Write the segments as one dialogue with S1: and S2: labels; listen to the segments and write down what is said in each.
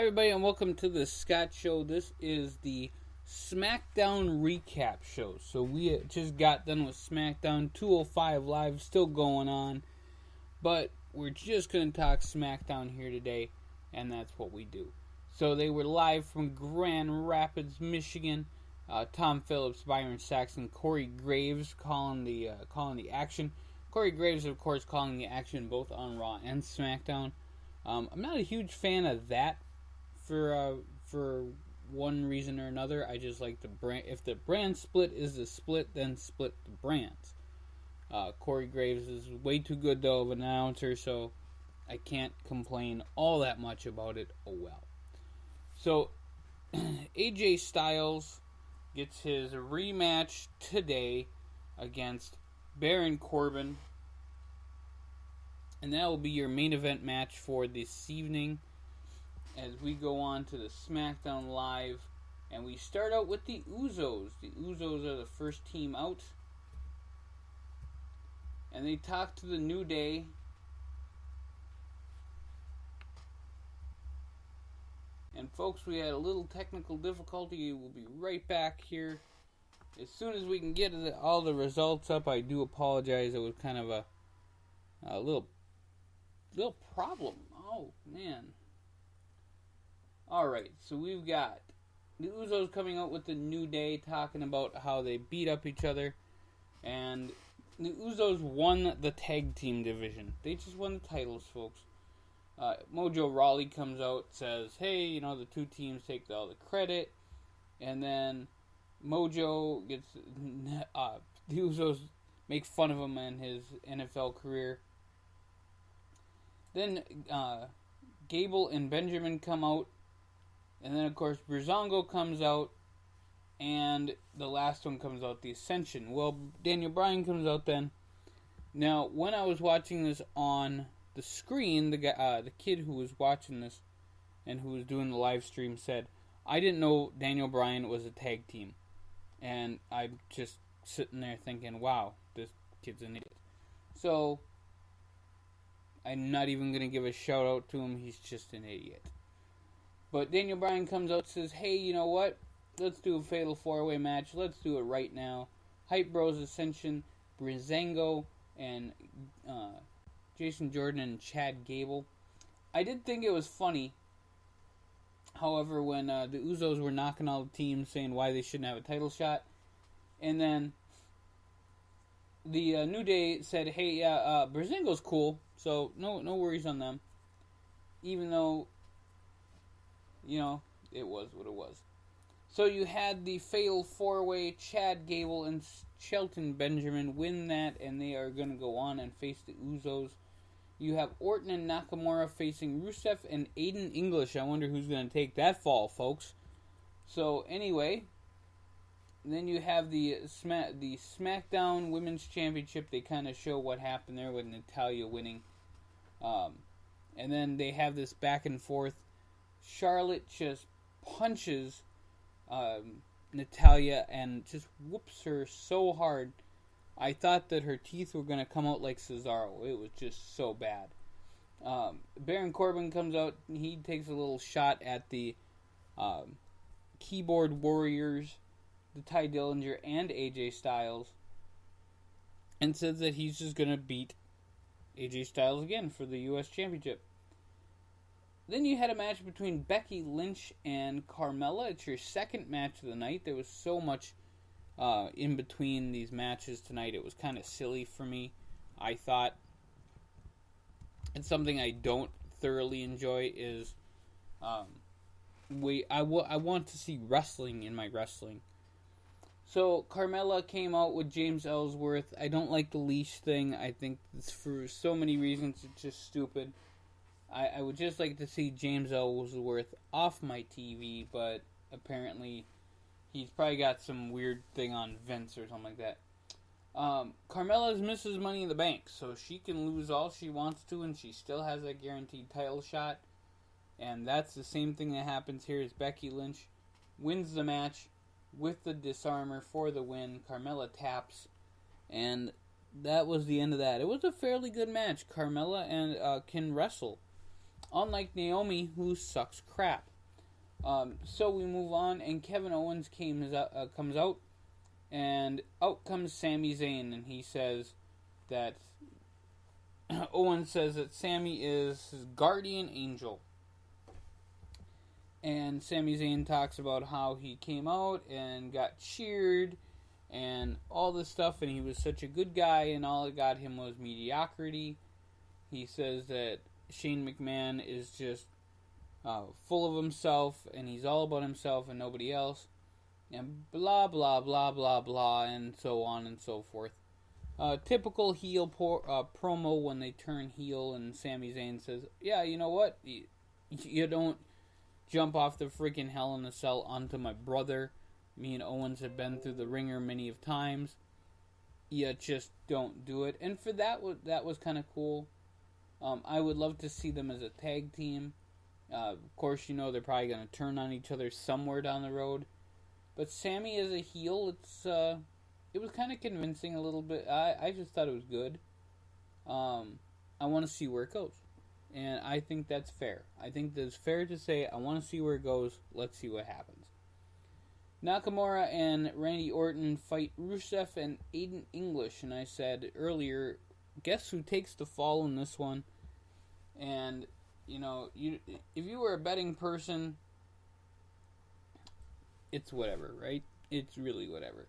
S1: everybody, and welcome to the Scott Show. This is the Smackdown Recap show. So we just got done with Smackdown 205 Live, still going on. But we're just going to talk Smackdown here today, and that's what we do. So they were live from Grand Rapids, Michigan. Tom Phillips, Byron Saxton, Corey Graves calling the action. Corey Graves, of course, calling the action both on Raw and SmackDown. I'm not a huge fan of that for one reason or another. I just like the brand. If the brand split is the split, then split the brands. Corey Graves is way too good, though, of an announcer, so I can't complain all that much about it. Oh, well. So, AJ Styles gets his rematch today against Baron Corbin. And that will be your main event match for this evening as we go on to the SmackDown Live. And we start out with the Usos. The Usos are the first team out. And they talk to the New Day. And folks, we had a little technical difficulty. We'll be right back here. As soon as we can get all the results up, I do apologize. It was kind of a little problem. Oh, man. Alright, so we've got the Usos coming out with the New Day, talking about how they beat up each other. And the Usos won the tag team division. They just won the titles, folks. Mojo Rawley comes out, says, hey, the two teams take all the credit. And then Mojo gets, the Usos make fun of him and his NFL career. Then Gable and Benjamin come out. And then, of course, Breezango comes out. And the last one comes out, the Ascension. Well, Daniel Bryan comes out then. Now, when I was watching this on the screen, the kid who was watching this and who was doing the live stream said, I didn't know Daniel Bryan was a tag team. And I'm just sitting there thinking, wow, this kid's an idiot. So, I'm not even going to give a shout out to him. He's just an idiot. But Daniel Bryan comes out and says, hey, you know what? Let's do a Fatal 4-Way match. Let's do it right now. Hype Bros Ascension, Breezango, and Jason Jordan and Chad Gable. I did think it was funny. However, when the Usos were knocking all the teams, saying why they shouldn't have a title shot, and then the New Day said, hey, yeah, Breezango's cool, so no worries on them. Even though, it was what it was. So you had the Fatal 4-Way, Chad Gable and Shelton Benjamin win that, and they are going to go on and face the Usos. You have Orton and Nakamura facing Rusev and Aiden English. I wonder who's going to take that fall, folks. So anyway, then you have the SmackDown Women's Championship. They kind of show what happened there with Natalya winning. And then they have this back and forth. Charlotte just punches Natalya and just whoops her so hard. I thought that her teeth were going to come out like Cesaro. It was just so bad. Baron Corbin comes out. He takes a little shot at the Keyboard Warriors, the Ty Dillinger, and AJ Styles, and says that he's just going to beat AJ Styles again for the U.S. Championship. Then you had a match between Becky Lynch and Carmella. It's your second match of the night. There was so much in between these matches tonight. It was kind of silly for me, I thought. And something I don't thoroughly enjoy is I want to see wrestling in my wrestling. So Carmella came out with James Ellsworth. I don't like the leash thing. I think it's for so many reasons it's just stupid. I would just like to see James Ellsworth off my TV, but apparently he's probably got some weird thing on Vince or something like that. Carmella's Mrs. Money in the Bank, so she can lose all she wants to, and she still has a guaranteed title shot. And that's the same thing that happens here as Becky Lynch wins the match with the disarmer for the win. Carmella taps, and that was the end of that. It was a fairly good match. Carmella and can wrestle. Unlike Naomi, who sucks crap. So we move on, and Kevin Owens comes out, and out comes Sami Zayn, and he says that Owens says that Sami is his guardian angel. And Sami Zayn talks about how he came out and got cheered and all this stuff, and he was such a good guy, and all it got him was mediocrity. He says that Shane McMahon is just full of himself, and he's all about himself and nobody else, and blah, blah, blah, blah, blah, and so on and so forth. Typical heel promo when they turn heel, and Sami Zayn says, yeah, you know what? You don't jump off the freaking Hell in a Cell onto my brother. Me and Owens have been through the ringer many of times. You just don't do it. And for that was kind of cool. I would love to see them as a tag team. Of course, you know they're probably going to turn on each other somewhere down the road. But Sami as a heel, it was kind of convincing a little bit. I just thought it was good. I want to see where it goes. And I think that's fair. I think that's fair to say, I want to see where it goes. Let's see what happens. Nakamura and Randy Orton fight Rusev and Aiden English. And I said earlier, guess who takes the fall in this one? And, you know, if you were a betting person, it's whatever, right? It's really whatever.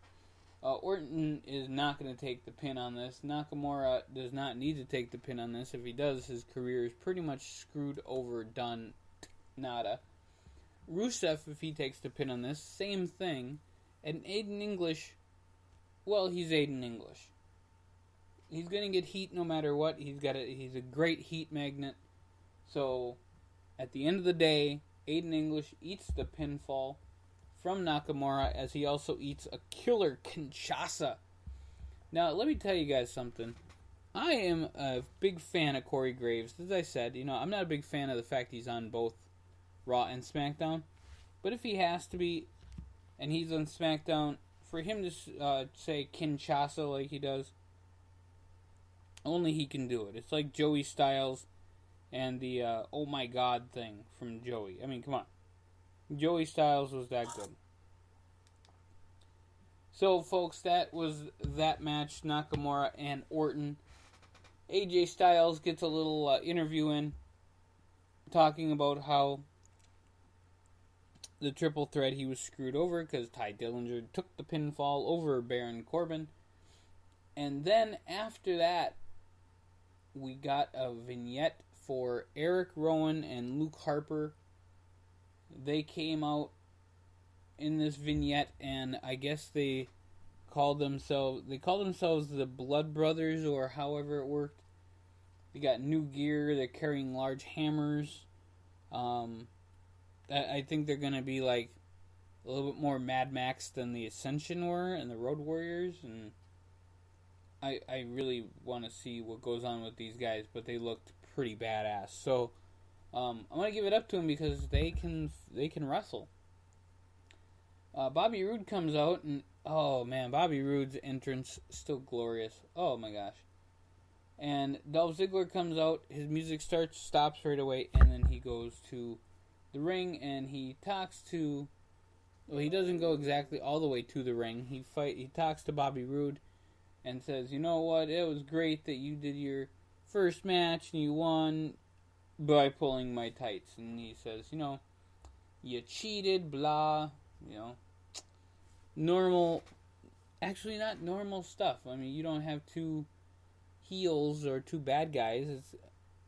S1: Orton is not going to take the pin on this. Nakamura does not need to take the pin on this. If he does, his career is pretty much screwed over, done, nada. Rusev, if he takes the pin on this, same thing. And Aiden English, well, he's Aiden English. He's going to get heat no matter what. He's a great heat magnet. So, at the end of the day, Aiden English eats the pinfall from Nakamura, as he also eats a killer Kinshasa. Now, let me tell you guys something. I am a big fan of Corey Graves. As I said, you know, I'm not a big fan of the fact he's on both Raw and SmackDown. But if he has to be, and he's on SmackDown, for him to say Kinshasa like he does, only he can do it. It's like Joey Styles and the oh my god thing from Joey. I mean, come on. Joey Styles was that good. So, folks, that was that match, Nakamura and Orton. AJ Styles gets a little interview in, talking about how the triple threat he was screwed over because Ty Dillinger took the pinfall over Baron Corbin. And then after that, we got a vignette for Eric Rowan and Luke Harper. They came out in this vignette, and I guess they called themselves the Blood Brothers, or however it worked. They got new gear. They're carrying large hammers. I think they're gonna be like a little bit more Mad Max than the Ascension were and the Road Warriors, and I really want to see what goes on with these guys, but they looked pretty badass. So. I'm gonna give it up to them because they can wrestle. Bobby Roode comes out, and oh man, Bobby Roode's entrance still glorious. Oh my gosh! And Dolph Ziggler comes out. His music stops right away, and then he goes to the ring and he talks to. Well, he doesn't go exactly all the way to the ring. He talks to Bobby Roode, and says, "You know what? It was great that you did your first match and you won by pulling my tights." And he says, "You know, you cheated, blah, you know, normal, actually not normal stuff. I mean, you don't have two heels or two bad guys.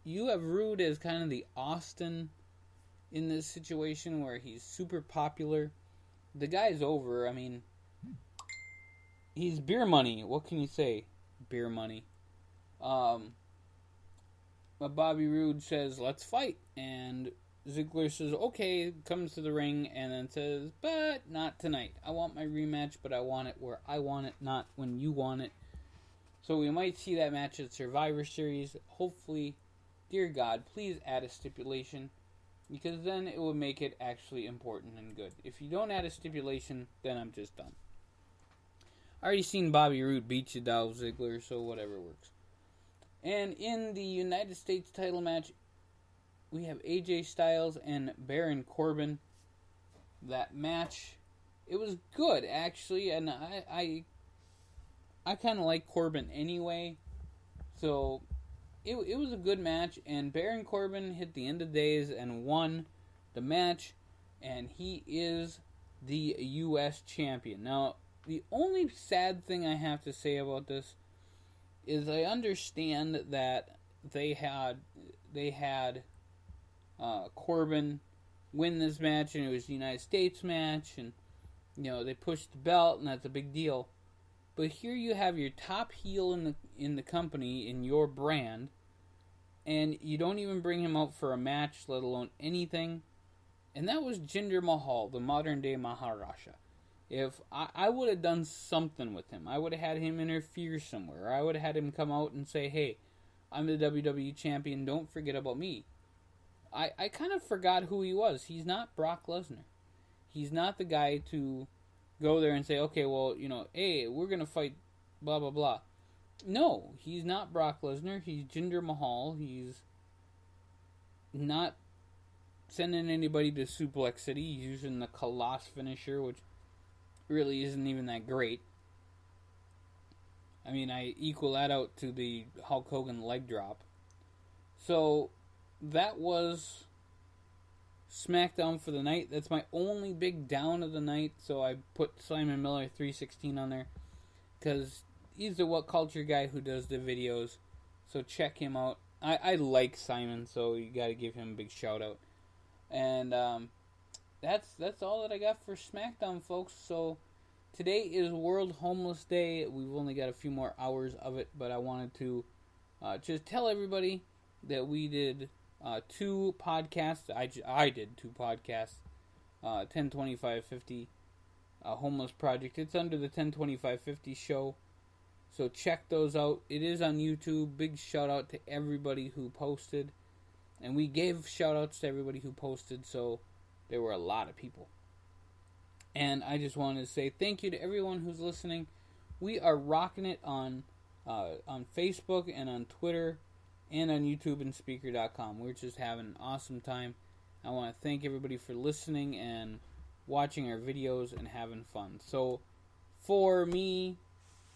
S1: You have Rude as kind of the Austin in this situation where he's super popular. The guy's over. I mean, he's beer money. What can you say? Beer money. But Bobby Roode says, let's fight. And Ziggler says, okay, comes to the ring, and then says, but not tonight. I want my rematch, but I want it where I want it, not when you want it. So we might see that match at Survivor Series. Hopefully, dear God, please add a stipulation, because then it will make it actually important and good. If you don't add a stipulation, then I'm just done. I already seen Bobby Roode beat you, Dolph Ziggler, so whatever works. And in the United States title match, we have AJ Styles and Baron Corbin. that match, it was good actually, and I kind of like Corbin anyway, so it was a good match. And Baron Corbin hit the end of days and won the match, and he is the U.S. champion. Now, the only sad thing I have to say about this is I understand that they had Corbin win this match, and it was the United States match, and they pushed the belt, and that's a big deal. But here you have your top heel in the company, in your brand, and you don't even bring him out for a match, let alone anything. And that was Jinder Mahal, the modern day Maharaja. If I would have done something with him, I would have had him interfere somewhere. I would have had him come out and say, hey, I'm the WWE champion, don't forget about me. I kind of forgot who he was. He's not Brock Lesnar. He's not the guy to go there and say, okay, well, hey, we're going to fight blah, blah, blah. No, he's not Brock Lesnar. He's Jinder Mahal. He's not sending anybody to Suplex City. He's using the Kaloss finisher, which really isn't even that great. I mean, I equal that out to the Hulk Hogan leg drop. So, that was SmackDown for the night. That's my only big down of the night, so I put Simon Miller 316 on there, because he's the What Culture guy who does the videos, so check him out. I like Simon, so you gotta give him a big shout out. And that's all that I got for SmackDown, folks. So today is World Homeless Day. We've only got a few more hours of it, but I wanted to just tell everybody that we did 2 podcasts. I did 2 podcasts. 102550 Homeless Project. It's under the 102550 show. So check those out. It is on YouTube. Big shout out to everybody who posted. And we gave shout outs to everybody who posted, so there were a lot of people. And I just wanted to say thank you to everyone who's listening. We are rocking it on Facebook and on Twitter and on YouTube and Speaker.com. We're just having an awesome time. I want to thank everybody for listening and watching our videos and having fun. So, for me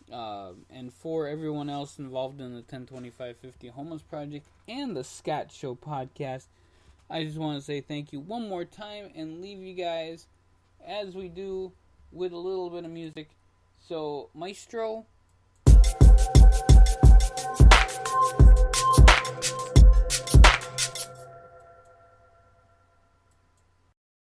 S1: and for everyone else involved in the 102550 Homeless Project and the Scott Show podcast, I just want to say thank you one more time and leave you guys, as we do, with a little bit of music. So, Maestro,